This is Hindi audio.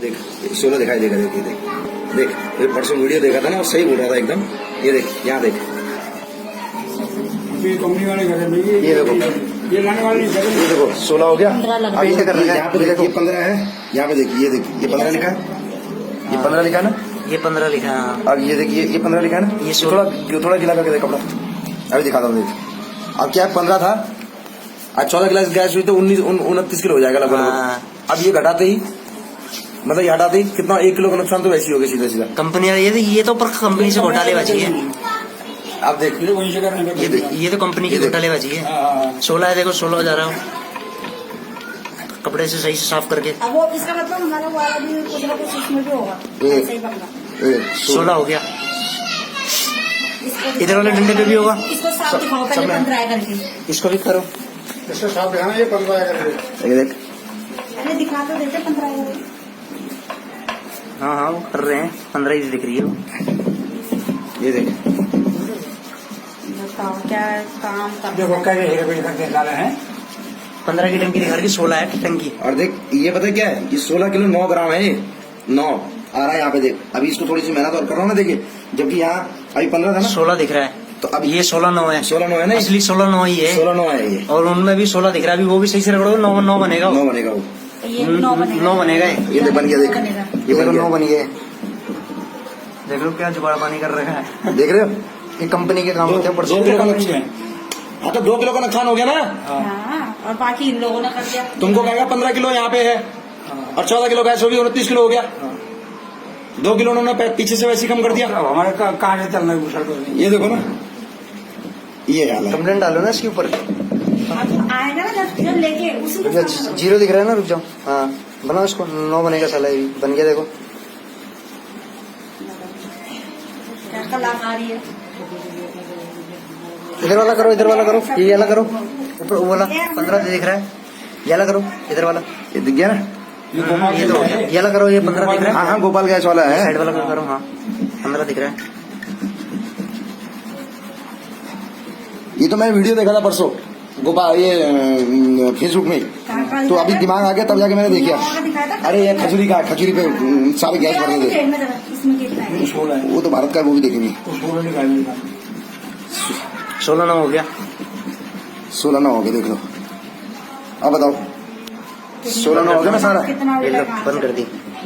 देख 16 दिखाई देगा। देख ये देख ये परसों वीडियो देखा था ना, और सही बोल रहा था एकदम। ये देख यहाँ देख, कंपनी वाले घर है ये देखो, ये लाने वाले ये देखो 16 हो गया। अब ये कर रहा है, यहाँ पे देखो ये 15 है, यहाँ पे देखिए, ये देखिए ये 15 लिखा है, ये 15 लिखा है ना, ये 15 लिखा है। अब ये देखिए ये 15 लिखा है ना, ये थोड़ा गीला करके देख कपड़ा, अभी दिखाता हूँ देख। अब क्या 15 था, आज 14 गिलास गैस हुई तो 29 किलो हो जाएगा लगभग। अब ये घटाते ही, मतलब ये हटाते ही कितना 1 किलो का नुकसान तो वैसे ही हो गया सीधा सीधा। कंपनी ये तो पर कंपनी से घोटालेबाजी है। अब देख वहीं से करने का, ये तो कंपनी की घोटालेबाजी है। 16 है देखो, 16 जा रहा हूँ कपड़े से सही से साफ करके। अब वो इसका मतलब हमारा वाला भी कुछ ना कुछ इसमें भी होगा, सही पकड़ा। 16 हो गया। इधर वाले डंडे पे भी होगा। इसको साफ दिखाओ पहले 15 करके, इसको भी करो, इसको साफ दिखाना। ये 15 करके ये देख, पहले दिखा तो देते 15 करके। हाँ हाँ वो कर रहे हैं, 15 ही दिख रही है वो। ये देख बताओ क्या काम कर देखो कैसे हीरे पे करके डाले हैं। 15 की टंकी दिखा रही है, 16 है टंकी। और देख ये पता है क्या है, ये 16 किलो 9 ग्राम है, 9 आ रहा है यहाँ पे देख। अभी इसको थोड़ी सी मेहनत और कर रहा हूँ ना, देखिए, जबकि यहाँ अभी 15 था ना, 16 दिख रहा है। तो अब ये 16-9 है, 16-9 है ना, असली 16-9 ही है। 16-9 है ये, और उनमें भी 16 दिख रहा है। अभी वो भी सही से रगड़ो, 9 बनेगा। 9 बनेगा वो। ये 9 बनेगा, 9 बनेगा। ये देख बन गया, देख बनेगा। ये बन 9 गया, बन गए। देख लो क्या जुगाड़ पानी कर रखा है। देख रहे हो, ये कंपनी के काम होते हैं। 2 किलो का नुकसान। हाँ तो 2 किलो का नुकसान हो गया ना। हाँ, और बाकी इन लोगों ने कर दिया। तुमको कहेगा 15 किलो यहाँ पे है और 14 किलो गैस होगी, 29 किलो हो गया। 2 किलो उन्होंने पीछे से वैसे कम कर दिया। अब हमारे कहाँ से चलना है, ये देखो ना, ये हाल है। कंप्लेंट डालो ना इसके ऊपर। आएगा ना जब लेके उसी को सामने 0 दिख रहा है ना, रुक जाओ। हाँ बनाओ इसको, 9 बनेगा साला। ये बन गया देखो। क्या कलाक आ रही है। इधर वाला करो, इधर वाला करो, ये वाला करो, ऊपर वो वाला 15 दिख रहा है। ये वाला करो, इधर वाला, ये दिख गया ना, ये तो ये वाला करो, ये 15 दिख रहा है। हाँ हाँ गोपाल गैस वाला है। साइड वाला करो, हाँ 15 दिख रहा है। ये तो मैंने वीडियो देखा था परसों गोपाल, ये फेसबुक में, तो अभी दिमाग आ गया तब जाके मैंने देखा। अरे ये खजूरी का, खजूरी पे सारे गैस भरने थे। इसमें कितना है? वो तो भारत का है, वो भी देखेंगे। 16-9 हो गया। 16-9 हो गया, देख लो। अब बताओ 16-9 हो गया ना सारा। कितना बंद कर दी।